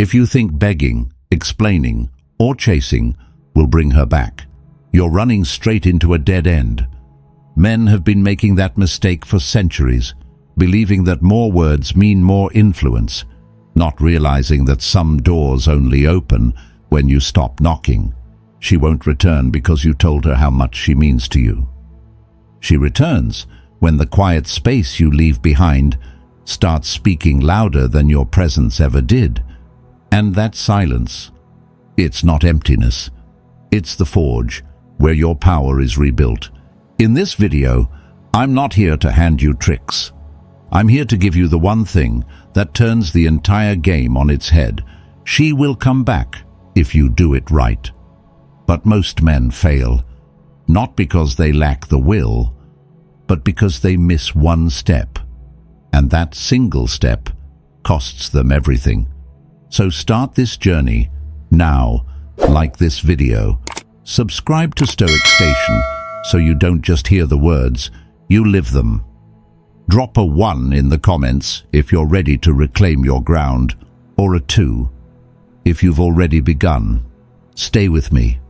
If you think begging, explaining, or chasing will bring her back, you're running straight into a dead end. Men have been making that mistake for centuries, believing that more words mean more influence, not realizing that some doors only open when you stop knocking. She won't return because you told her how much she means to you. She returns when the quiet space you leave behind starts speaking louder than your presence ever did. And that silence, it's not emptiness. It's the forge where your power is rebuilt. In this video, I'm not here to hand you tricks. I'm here to give you the one thing that turns the entire game on its head. She will come back if you do it right. But most men fail, not because they lack the will, but because they miss one step. And that single step costs them everything. So start this journey now, like this video. Subscribe to Stoic Station so you don't just hear the words, you live them. Drop a 1 in the comments if you're ready to reclaim your ground, or a 2 if you've already begun. Stay with me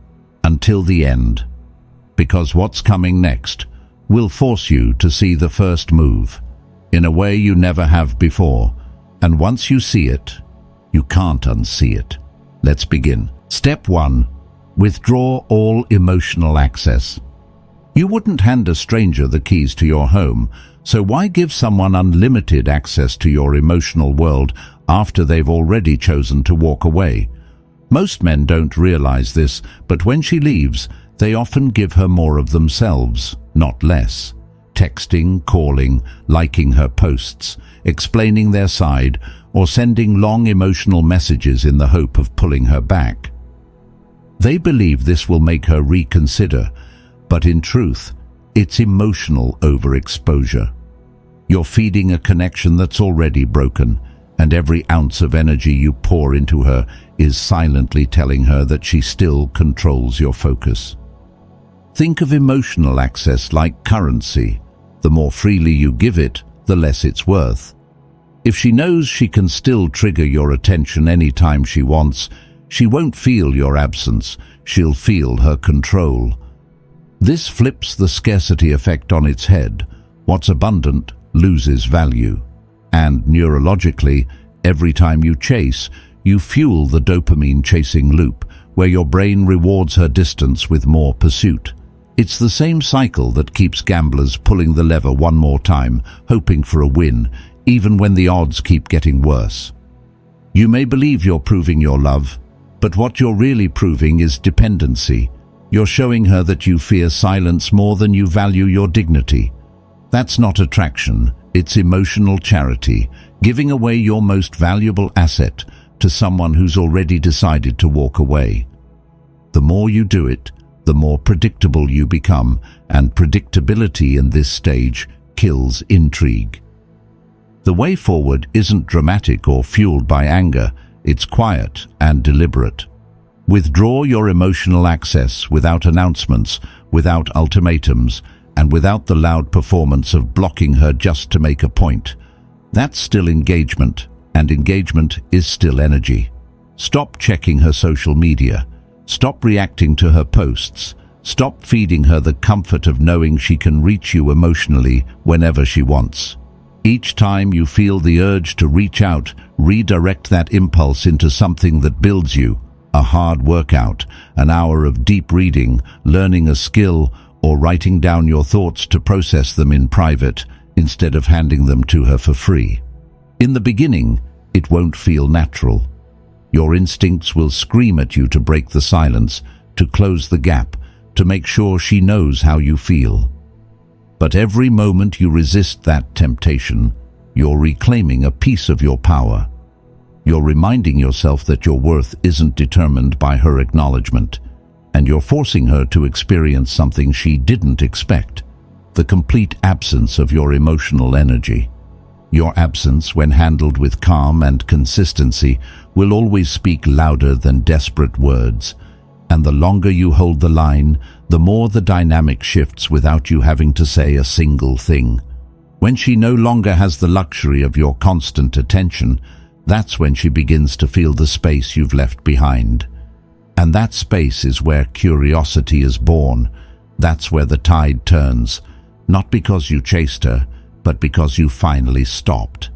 until the end, because what's coming next will force you to see the first move in a way you never have before. And once you see it, you can't unsee it. Let's begin. Step 1. Withdraw all emotional access. You wouldn't hand a stranger the keys to your home, so why give someone unlimited access to your emotional world after they've already chosen to walk away? Most men don't realize this, but when she leaves, they often give her more of themselves, not less. Texting, calling, liking her posts, explaining their side, or sending long emotional messages in the hope of pulling her back. They believe this will make her reconsider, but in truth, it's emotional overexposure. You're feeding a connection that's already broken, and every ounce of energy you pour into her is silently telling her that she still controls your focus. Think of emotional access like currency. The more freely you give it, the less it's worth. If she knows she can still trigger your attention anytime she wants, she won't feel your absence, she'll feel her control. This flips the scarcity effect on its head. What's abundant loses value. And neurologically, every time you chase, you fuel the dopamine chasing loop, where your brain rewards her distance with more pursuit. It's the same cycle that keeps gamblers pulling the lever one more time, hoping for a win, even when the odds keep getting worse. You may believe you're proving your love, but what you're really proving is dependency. You're showing her that you fear silence more than you value your dignity. That's not attraction, it's emotional charity, giving away your most valuable asset to someone who's already decided to walk away. The more you do it, the more predictable you become, and predictability in this stage kills intrigue. The way forward isn't dramatic or fueled by anger, it's quiet and deliberate. Withdraw your emotional access without announcements, without ultimatums, and without the loud performance of blocking her just to make a point. That's still engagement, and engagement is still energy. Stop checking her social media. Stop reacting to her posts. Stop feeding her the comfort of knowing she can reach you emotionally whenever she wants. Each time you feel the urge to reach out, redirect that impulse into something that builds you. A hard workout, an hour of deep reading, learning a skill, or writing down your thoughts to process them in private instead of handing them to her for free. In the beginning, it won't feel natural. Your instincts will scream at you to break the silence, to close the gap, to make sure she knows how you feel. But every moment you resist that temptation, you're reclaiming a piece of your power. You're reminding yourself that your worth isn't determined by her acknowledgement, and you're forcing her to experience something she didn't expect, the complete absence of your emotional energy. Your absence, when handled with calm and consistency, will always speak louder than desperate words, and the longer you hold the line, the more the dynamic shifts without you having to say a single thing. When she no longer has the luxury of your constant attention, That's when she begins to feel the space you've left behind. And that space is where curiosity is born. That's where the tide turns, not because you chased her, but because you finally stopped.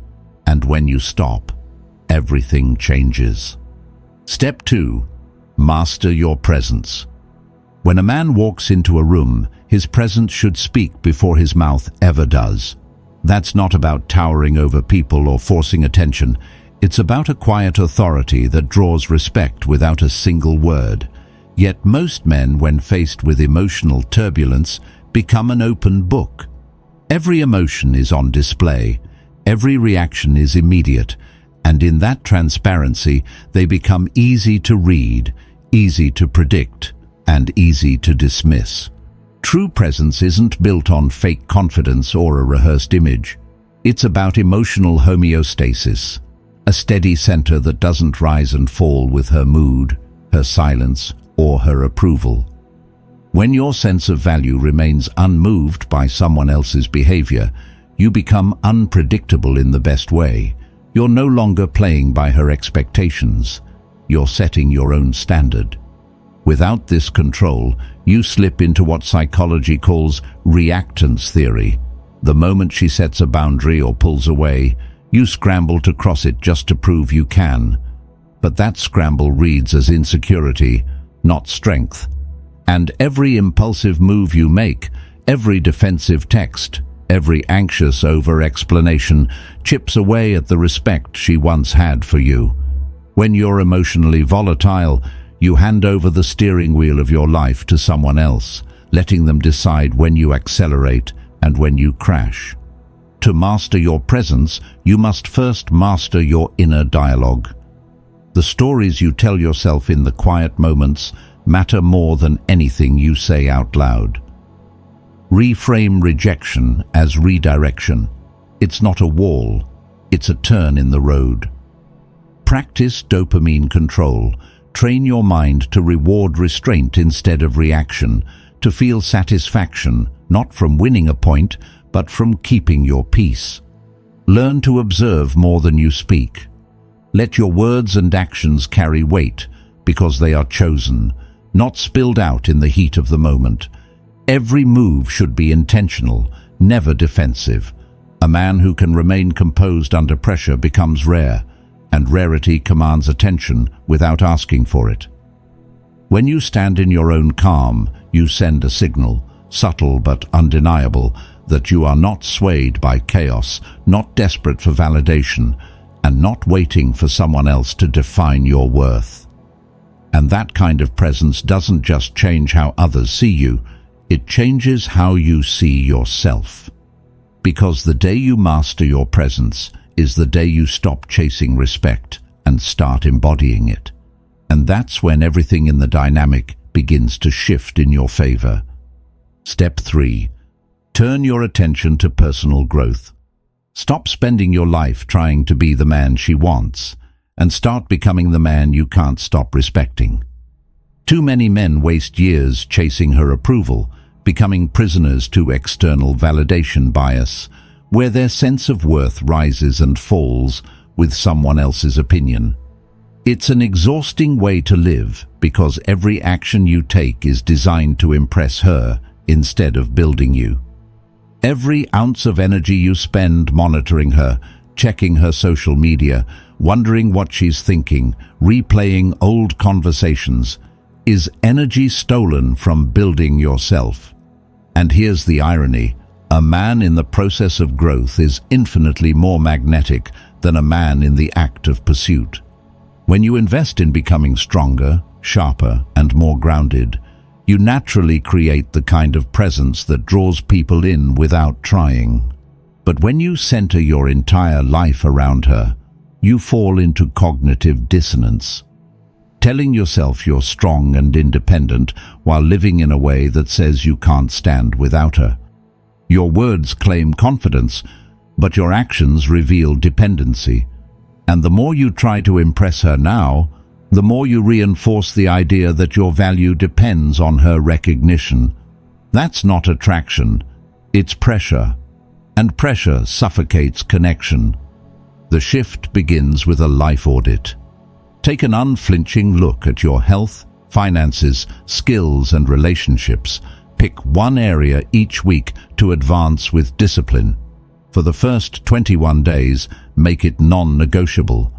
And when you stop, everything changes. Step 2. Master your presence. When a man walks into a room, his presence should speak before his mouth ever does. That's not about towering over people or forcing attention. It's about a quiet authority that draws respect without a single word. Yet most men, when faced with emotional turbulence, become an open book. Every emotion is on display. Every reaction is immediate, and in that transparency, they become easy to read, easy to predict, and easy to dismiss. True presence isn't built on fake confidence or a rehearsed image. It's about emotional homeostasis, a steady center that doesn't rise and fall with her mood, her silence, or her approval. When your sense of value remains unmoved by someone else's behavior, you become unpredictable in the best way. You're no longer playing by her expectations. You're setting your own standard. Without this control, you slip into what psychology calls reactance theory. The moment she sets a boundary or pulls away, you scramble to cross it just to prove you can. But that scramble reads as insecurity, not strength. And every impulsive move you make, every defensive text, every anxious over-explanation chips away at the respect she once had for you. When you're emotionally volatile, you hand over the steering wheel of your life to someone else, letting them decide when you accelerate and when you crash. To master your presence, you must first master your inner dialogue. The stories you tell yourself in the quiet moments matter more than anything you say out loud. Reframe rejection as redirection. It's not a wall, it's a turn in the road. Practice dopamine control. Train your mind to reward restraint instead of reaction, to feel satisfaction, not from winning a point, but from keeping your peace. Learn to observe more than you speak. Let your words and actions carry weight, because they are chosen, not spilled out in the heat of the moment. Every move should be intentional, never defensive. A man who can remain composed under pressure becomes rare, and rarity commands attention without asking for it. When you stand in your own calm, you send a signal, subtle but undeniable, that you are not swayed by chaos, not desperate for validation, and not waiting for someone else to define your worth. And that kind of presence doesn't just change how others see you, it changes how you see yourself. Because the day you master your presence is the day you stop chasing respect and start embodying it. And that's when everything in the dynamic begins to shift in your favor. Step 3. Turn your attention to personal growth. Stop spending your life trying to be the man she wants, and start becoming the man you can't stop respecting. Too many men waste years chasing her approval, becoming prisoners to external validation bias, where their sense of worth rises and falls with someone else's opinion. It's an exhausting way to live because every action you take is designed to impress her instead of building you. Every ounce of energy you spend monitoring her, checking her social media, wondering what she's thinking, replaying old conversations, is energy stolen from building yourself. And here's the irony. A man in the process of growth is infinitely more magnetic than a man in the act of pursuit. When you invest in becoming stronger, sharper, and more grounded, you naturally create the kind of presence that draws people in without trying. But when you center your entire life around her, you fall into cognitive dissonance, telling yourself you're strong and independent while living in a way that says you can't stand without her. Your words claim confidence, but your actions reveal dependency. And the more you try to impress her now, the more you reinforce the idea that your value depends on her recognition. That's not attraction, it's pressure. And pressure suffocates connection. The shift begins with a life audit. Take an unflinching look at your health, finances, skills, and relationships. Pick one area each week to advance with discipline. For the first 21 days, make it non-negotiable.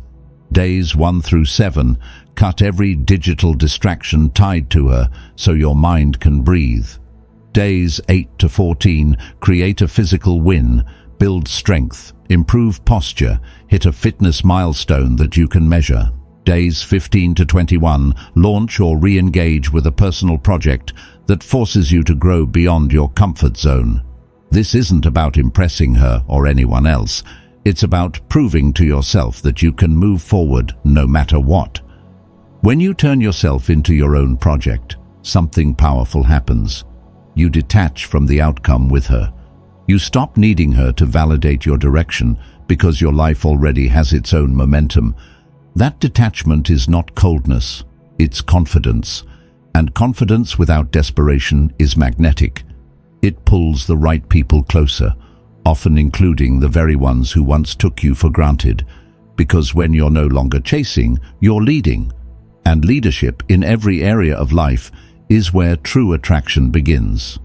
Days 1 through 7, cut every digital distraction tied to her so your mind can breathe. Days 8 to 14, create a physical win, build strength, improve posture, hit a fitness milestone that you can measure. Days 15 to 21, launch or re-engage with a personal project that forces you to grow beyond your comfort zone. This isn't about impressing her or anyone else. It's about proving to yourself that you can move forward no matter what. When you turn yourself into your own project, something powerful happens. You detach from the outcome with her. You stop needing her to validate your direction because your life already has its own momentum. That detachment is not coldness, it's confidence. And confidence without desperation is magnetic. It pulls the right people closer, often including the very ones who once took you for granted. Because when you're no longer chasing, you're leading. And leadership in every area of life is where true attraction begins.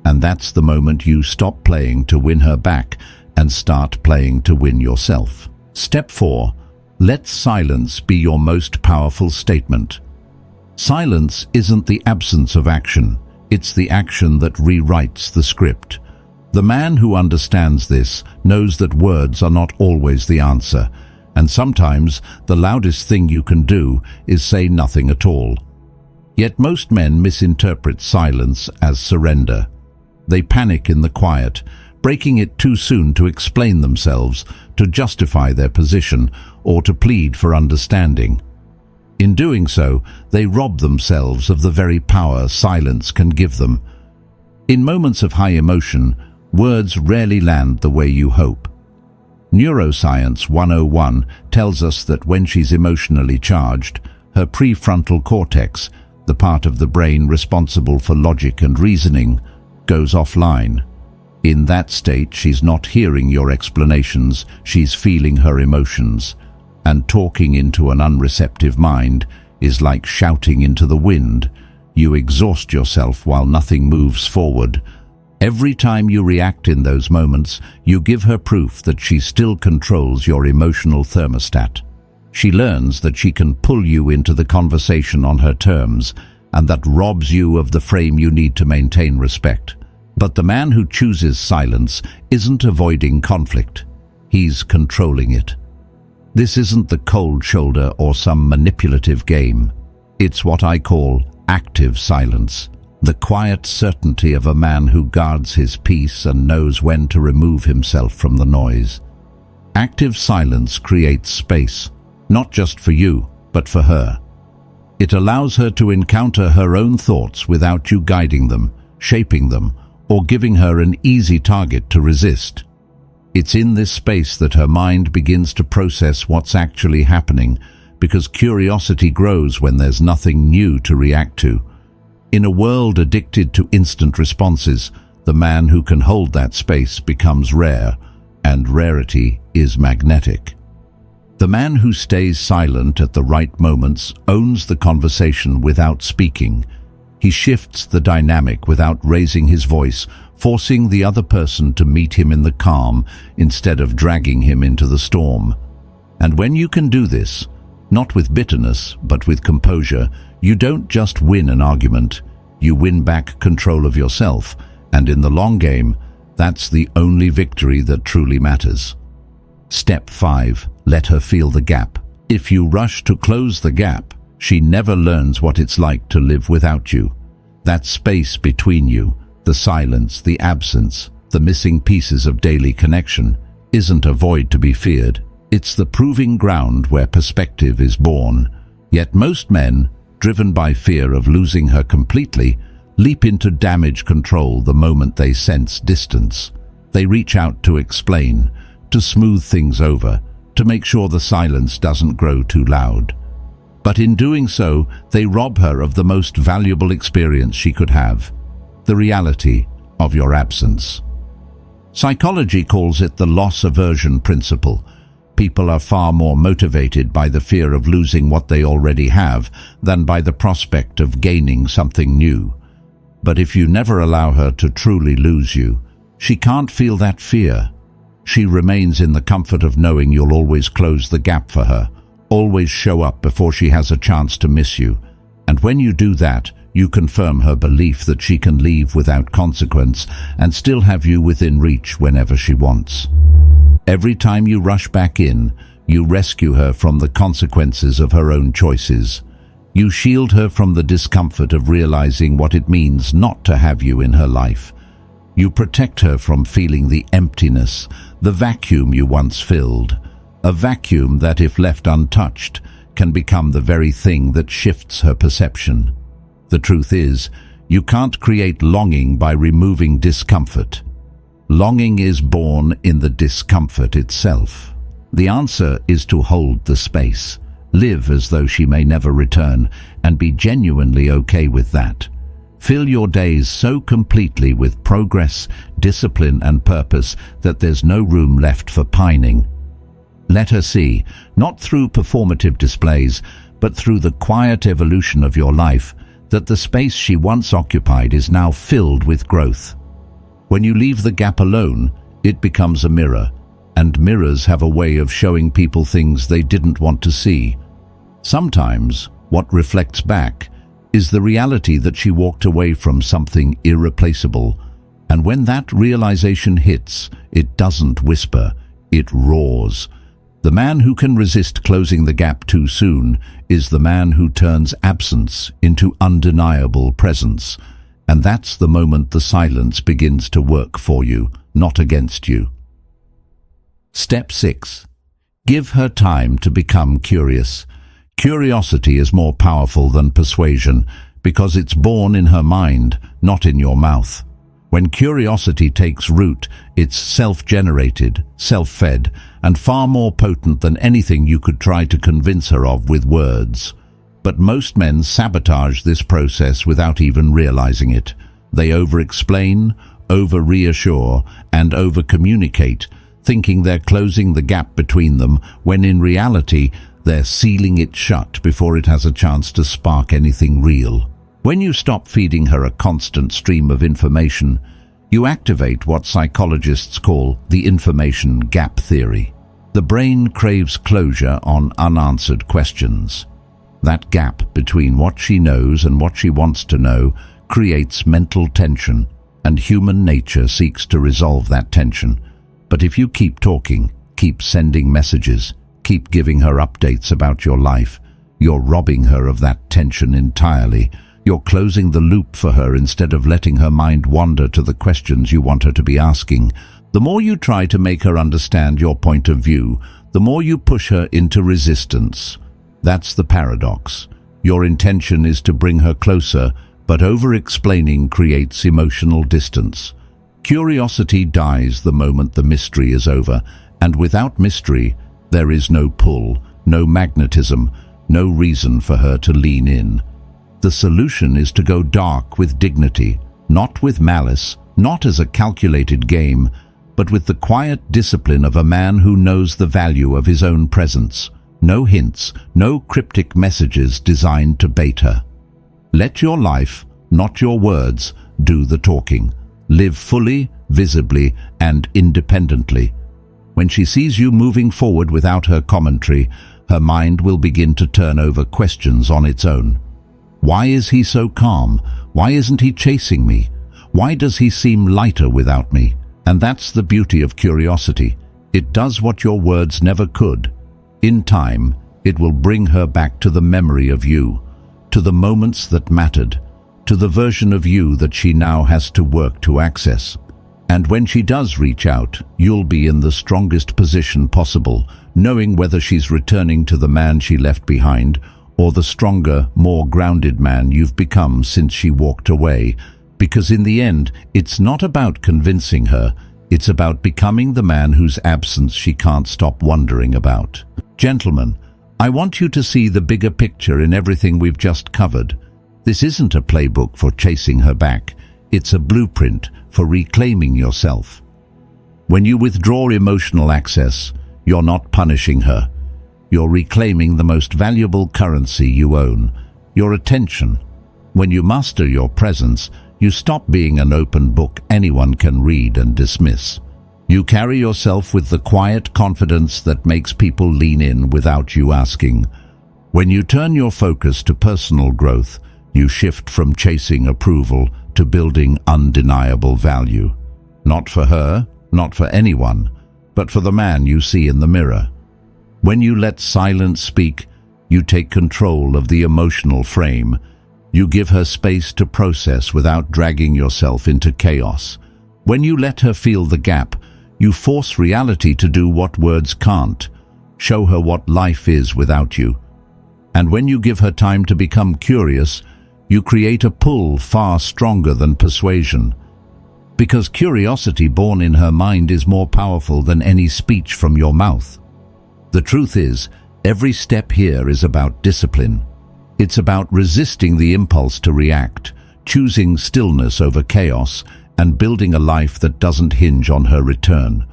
And that's the moment you stop playing to win her back and start playing to win yourself. Step 4. Let silence be your most powerful statement. Silence isn't the absence of action, it's the action that rewrites the script. The man who understands this knows that words are not always the answer, and sometimes the loudest thing you can do is say nothing at all. Yet most men misinterpret silence as surrender. They panic in the quiet, breaking it too soon to explain themselves, to justify their position, or to plead for understanding. In doing so, they rob themselves of the very power silence can give them. In moments of high emotion, words rarely land the way you hope. Neuroscience 101 tells us that when she's emotionally charged, her prefrontal cortex, the part of the brain responsible for logic and reasoning, goes offline. In that state, she's not hearing your explanations, she's feeling her emotions. And talking into an unreceptive mind is like shouting into the wind. You exhaust yourself while nothing moves forward. Every time you react in those moments, you give her proof that she still controls your emotional thermostat. She learns that she can pull you into the conversation on her terms, and that robs you of the frame you need to maintain respect. But the man who chooses silence isn't avoiding conflict. He's controlling it. This isn't the cold shoulder or some manipulative game. It's what I call active silence, the quiet certainty of a man who guards his peace and knows when to remove himself from the noise. Active silence creates space, not just for you, but for her. It allows her to encounter her own thoughts without you guiding them, shaping them, or giving her an easy target to resist. It's in this space that her mind begins to process what's actually happening, because curiosity grows when there's nothing new to react to. In a world addicted to instant responses, the man who can hold that space becomes rare, and rarity is magnetic. The man who stays silent at the right moments owns the conversation without speaking. He shifts the dynamic without raising his voice, forcing the other person to meet him in the calm instead of dragging him into the storm. And when you can do this, not with bitterness, but with composure, you don't just win an argument, you win back control of yourself, and in the long game, that's the only victory that truly matters. Step 5. Let her feel the gap. If you rush to close the gap, she never learns what it's like to live without you. That space between you, the silence, the absence, the missing pieces of daily connection, isn't a void to be feared. It's the proving ground where perspective is born. Yet most men, driven by fear of losing her completely, leap into damage control the moment they sense distance. They reach out to explain, to smooth things over, to make sure the silence doesn't grow too loud. But in doing so, they rob her of the most valuable experience she could have, the reality of your absence. Psychology calls it the loss aversion principle. people are far more motivated by the fear of losing what they already have than by the prospect of gaining something new. But if you never allow her to truly lose you, she can't feel that fear. She remains in the comfort of knowing you'll always close the gap for her, always show up before she has a chance to miss you. And when you do that, you confirm her belief that she can leave without consequence and still have you within reach whenever she wants. Every time you rush back in, you rescue her from the consequences of her own choices. You shield her from the discomfort of realizing what it means not to have you in her life. You protect her from feeling the emptiness, the vacuum you once filled, a vacuum that, if left untouched, can become the very thing that shifts her perception. The truth is, you can't create longing by removing discomfort. Longing is born in the discomfort itself. The answer is to hold the space, live as though she may never return, and be genuinely okay with that. Fill your days so completely with progress, discipline, and purpose that there's no room left for pining. Let her see, not through performative displays, but through the quiet evolution of your life, that the space she once occupied is now filled with growth. When you leave the gap alone, it becomes a mirror, and mirrors have a way of showing people things they didn't want to see. Sometimes, what reflects back is the reality that she walked away from something irreplaceable, and when that realization hits, it doesn't whisper, it roars. The man who can resist closing the gap too soon is the man who turns absence into undeniable presence, and that's the moment the silence begins to work for you, not against you. Step 6. Give her time to become curious. Curiosity is more powerful than persuasion because it's born in her mind, not in your mouth. When curiosity takes root, it's self-generated, self-fed, and far more potent than anything you could try to convince her of with words. But most men sabotage this process without even realizing it. They over-explain, over-reassure, and over-communicate, thinking they're closing the gap between them, when in reality, they're sealing it shut before it has a chance to spark anything real. When you stop feeding her a constant stream of information, you activate what psychologists call the information gap theory. The brain craves closure on unanswered questions. That gap between what she knows and what she wants to know creates mental tension, and human nature seeks to resolve that tension. But if you keep talking, keep sending messages, keep giving her updates about your life, you're robbing her of that tension entirely. You're closing the loop for her instead of letting her mind wander to the questions you want her to be asking. The more you try to make her understand your point of view, the more you push her into resistance. That's the paradox. Your intention is to bring her closer, but over-explaining creates emotional distance. Curiosity dies the moment the mystery is over, and without mystery, there is no pull, no magnetism, no reason for her to lean in. The solution is to go dark with dignity, not with malice, not as a calculated game, but with the quiet discipline of a man who knows the value of his own presence. No hints, no cryptic messages designed to bait her. Let your life, not your words, do the talking. Live fully, visibly, and independently. When she sees you moving forward without her commentary, her mind will begin to turn over questions on its own. Why is he so calm? Why isn't he chasing me? Why does he seem lighter without me? And that's the beauty of curiosity. It does what your words never could. In time, it will bring her back to the memory of you, to the moments that mattered, to the version of you that she now has to work to access. And when she does reach out, you'll be in the strongest position possible, knowing whether she's returning to the man she left behind or the stronger, more grounded man you've become since she walked away. Because in the end, it's not about convincing her, it's about becoming the man whose absence she can't stop wondering about. Gentlemen, I want you to see the bigger picture in everything we've just covered. This isn't a playbook for chasing her back, it's a blueprint for reclaiming yourself. When you withdraw emotional access, You're not punishing her. You're reclaiming the most valuable currency you own, your attention. When you master your presence, you stop being an open book anyone can read and dismiss. You carry yourself with the quiet confidence that makes people lean in without you asking. When you turn your focus to personal growth, you shift from chasing approval to building undeniable value. Not for her, not for anyone, but for the man you see in the mirror. When you let silence speak, you take control of the emotional frame. You give her space to process without dragging yourself into chaos. When you let her feel the gap, you force reality to do what words can't. Show her what life is without you. And when you give her time to become curious, you create a pull far stronger than persuasion. Because curiosity born in her mind is more powerful than any speech from your mouth. The truth is, every step here is about discipline. It's about resisting the impulse to react, choosing stillness over chaos, and building a life that doesn't hinge on her return.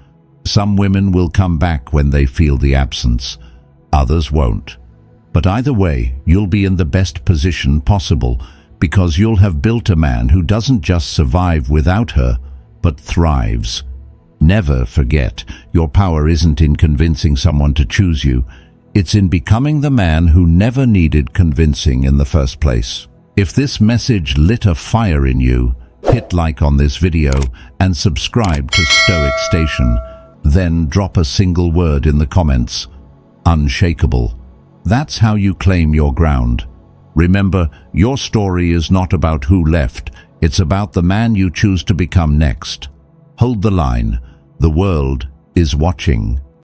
Some women will come back when they feel the absence. Others won't. But either way, you'll be in the best position possible, because you'll have built a man who doesn't just survive without her, but thrives. Never forget, your power isn't in convincing someone to choose you. It's in becoming the man who never needed convincing in the first place. If this message lit a fire in you, hit like on this video and subscribe to Stoic Station. Then drop a single word in the comments. Unshakable. That's how you claim your ground. Remember, your story is not about who left. It's about the man you choose to become next. Hold the line. The world is watching.